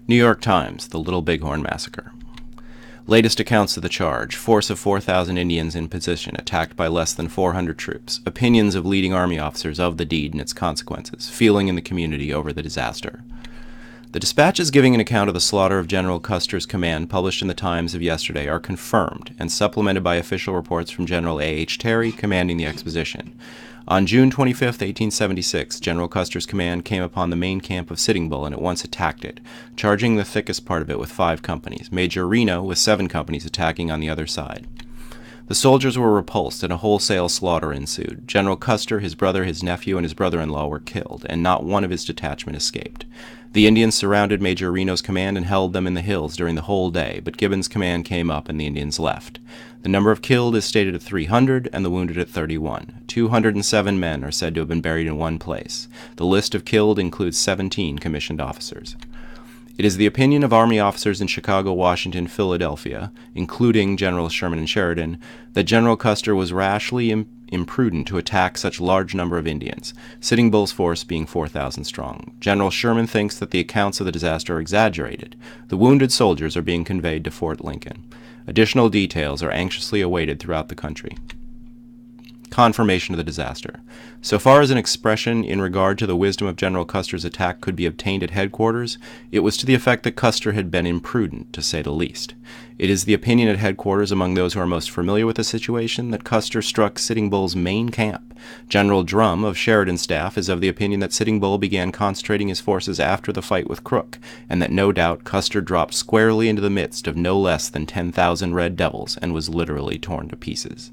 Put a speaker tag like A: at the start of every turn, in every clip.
A: New York Times, the Little Bighorn Massacre. Latest accounts of the charge: force of 4,000 Indians in position, attacked by less than 400 troops. Opinions of leading Army officers of the deed and its consequences. Feeling in the community over the disaster. The dispatches giving an account of the slaughter of General Custer's command, published in the Times of yesterday, are confirmed and supplemented by official reports from General A.H. Terry, commanding the expedition. On June 25, 1876, General Custer's command came upon the main camp of Sitting Bull and at once attacked it, charging the thickest part of it with 5 companies, Major Reno with 7 companies attacking on the other side. The soldiers were repulsed, and a wholesale slaughter ensued. General Custer, his brother, his nephew, and his brother-in-law were killed, and not one of his detachment escaped. The Indians surrounded Major Reno's command and held them in the hills during the whole day, but Gibbon's command came up and the Indians left. The number of killed is stated at 300 and the wounded at 31. 207 men are said to have been buried in one place. The list of killed includes 17 commissioned officers. It is the opinion of Army officers in Chicago, Washington, Philadelphia, including Generals Sherman and Sheridan, that General Custer was rashly imprudent to attack such large number of Indians, Sitting Bull's force being 4,000 strong. General Sherman thinks that the accounts of the disaster are exaggerated. The wounded soldiers are being conveyed to Fort Lincoln. Additional details are anxiously awaited throughout the country. Confirmation of the disaster. So far as an expression in regard to the wisdom of General Custer's attack could be obtained at headquarters, it was to the effect that Custer had been imprudent, to say the least. It is the opinion at headquarters among those who are most familiar with the situation that Custer struck Sitting Bull's main camp. General Drum of Sheridan's staff is of the opinion that Sitting Bull began concentrating his forces after the fight with Crook, and that no doubt Custer dropped squarely into the midst of no less than 10,000 Red Devils and was literally torn to pieces.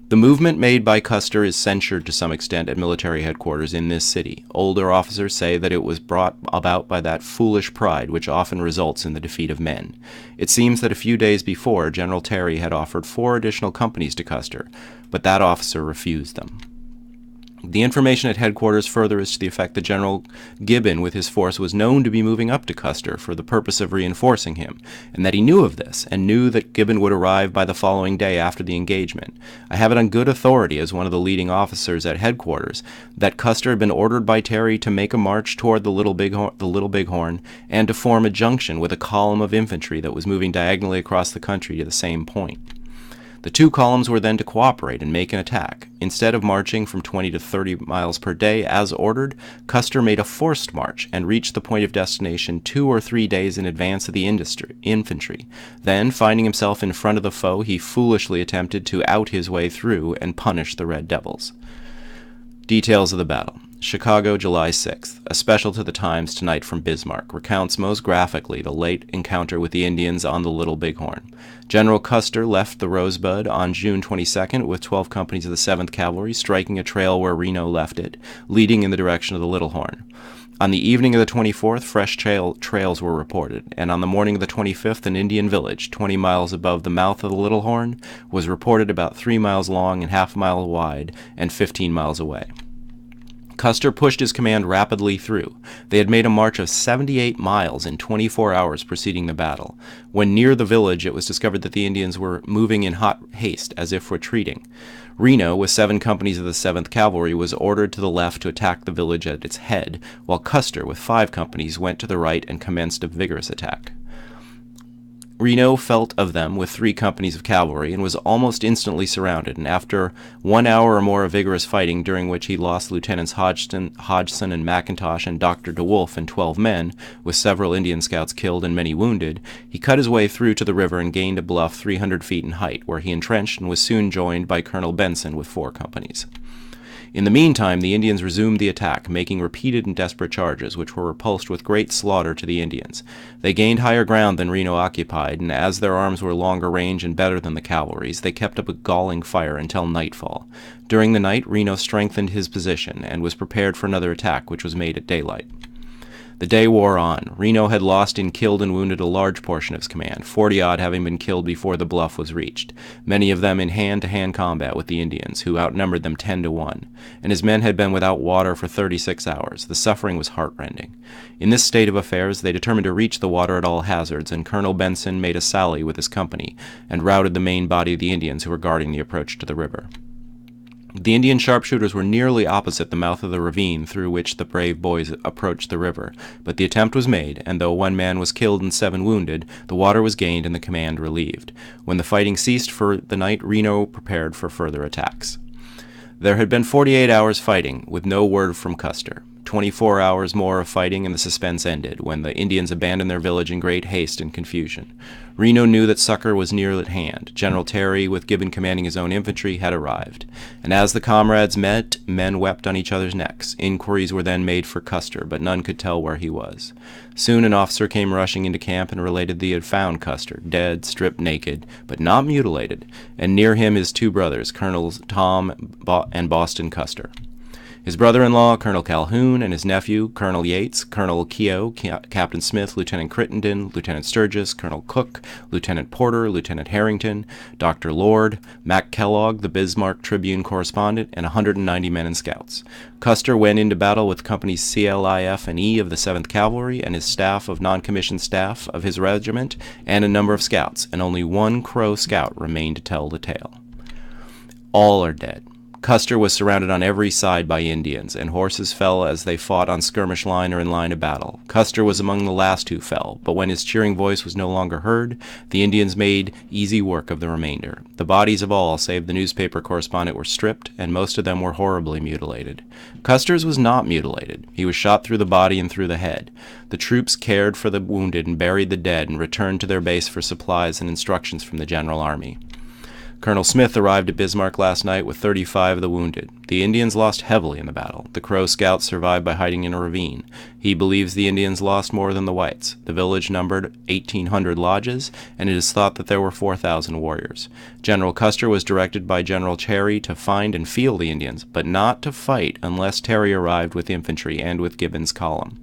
A: The movement made by Custer is censured to some extent at military headquarters in this city. Older officers say that it was brought about by that foolish pride which often results in the defeat of men. It seems that a few days before, General Terry had offered 4 additional companies to Custer, but that officer refused them. The information at headquarters further is to the effect that General Gibbon with his force was known to be moving up to Custer for the purpose of reinforcing him, and that he knew of this, and knew that Gibbon would arrive by the following day after the engagement. I have it on good authority as one of the leading officers at headquarters that Custer had been ordered by Terry to make a march toward the Little Bighorn and to form a junction with a column of infantry that was moving diagonally across the country to the same point. The 2 columns were then to cooperate and make an attack. Instead of marching from 20 to 30 miles per day as ordered, Custer made a forced march and reached the point of destination 2 or 3 days in advance of the infantry. Then, finding himself in front of the foe, he foolishly attempted to out his way through and punish the Red Devils. Details of the battle. Chicago, July 6th. A special to the Times tonight from Bismarck recounts most graphically the late encounter with the Indians on the Little Bighorn. General Custer left the Rosebud on June 22nd with 12 companies of the 7th Cavalry, striking a trail where Reno left it, leading in the direction of the Little Horn. On the evening of the 24th, fresh trails were reported, and on the morning of the 25th, an Indian village, 20 miles above the mouth of the Little Horn, was reported about 3 miles long and half a mile wide and 15 miles away. Custer pushed his command rapidly through. They had made a march of 78 miles in 24 hours preceding the battle. When near the village, it was discovered that the Indians were moving in hot haste, as if retreating. Reno, with 7 companies of the 7th Cavalry, was ordered to the left to attack the village at its head, while Custer, with 5 companies, went to the right and commenced a vigorous attack. Reno felt of them with 3 companies of cavalry and was almost instantly surrounded, and after 1 hour or more of vigorous fighting, during which he lost Lieutenants Hodgson and McIntosh and Dr. DeWolf and 12 men, with several Indian scouts killed and many wounded, he cut his way through to the river and gained a bluff 300 feet in height, where he entrenched and was soon joined by Colonel Benson with 4 companies. In the meantime, the Indians resumed the attack, making repeated and desperate charges, which were repulsed with great slaughter to the Indians. They gained higher ground than Reno occupied, and as their arms were longer range and better than the cavalry's, they kept up a galling fire until nightfall. During the night, Reno strengthened his position and was prepared for another attack, which was made at daylight. The day wore on. Reno had lost in killed and wounded a large portion of his command, 40-odd having been killed before the bluff was reached, many of them in hand-to-hand combat with the Indians, who outnumbered them 10 to 1, and his men had been without water for 36 hours. The suffering was heartrending. In this state of affairs, they determined to reach the water at all hazards, and Colonel Benson made a sally with his company and routed the main body of the Indians who were guarding the approach to the river. The Indian sharpshooters were nearly opposite the mouth of the ravine through which the brave boys approached the river, but the attempt was made, and though 1 man was killed and 7 wounded, the water was gained and the command relieved. When the fighting ceased for the night, Reno prepared for further attacks. There had been 48 hours fighting, with no word from Custer. 24 hours more of fighting and the suspense ended, when the Indians abandoned their village in great haste and confusion. Reno knew that succor was near at hand. General Terry, with Gibbon commanding his own infantry, had arrived. And as the comrades met, men wept on each other's necks. Inquiries were then made for Custer, but none could tell where he was. Soon an officer came rushing into camp and related that he had found Custer, dead, stripped naked, but not mutilated, and near him his 2 brothers, Colonels Tom and Boston Custer. His brother-in-law, Colonel Calhoun, and his nephew, Colonel Yates, Colonel Keogh, Captain Smith, Lieutenant Crittenden, Lieutenant Sturgis, Colonel Cook, Lieutenant Porter, Lieutenant Harrington, Dr. Lord, Mac Kellogg, the Bismarck Tribune correspondent, and 190 men and scouts. Custer went into battle with companies CLIF and E of the 7th Cavalry and his staff of non-commissioned staff of his regiment and a number of scouts, and only 1 Crow scout remained to tell the tale. All are dead. Custer was surrounded on every side by Indians, and horses fell as they fought on skirmish line or in line of battle. Custer was among the last who fell, but when his cheering voice was no longer heard, the Indians made easy work of the remainder. The bodies of all, save the newspaper correspondent, were stripped, and most of them were horribly mutilated. Custer's was not mutilated. He was shot through the body and through the head. The troops cared for the wounded and buried the dead and returned to their base for supplies and instructions from the General Army. Colonel Smith arrived at Bismarck last night with 35 of the wounded. The Indians lost heavily in the battle. The Crow scouts survived by hiding in a ravine. He believes the Indians lost more than the whites. The village numbered 1,800 lodges, and it is thought that there were 4,000 warriors. General Custer was directed by General Terry to find and field the Indians, but not to fight unless Terry arrived with infantry and with Gibbon's column.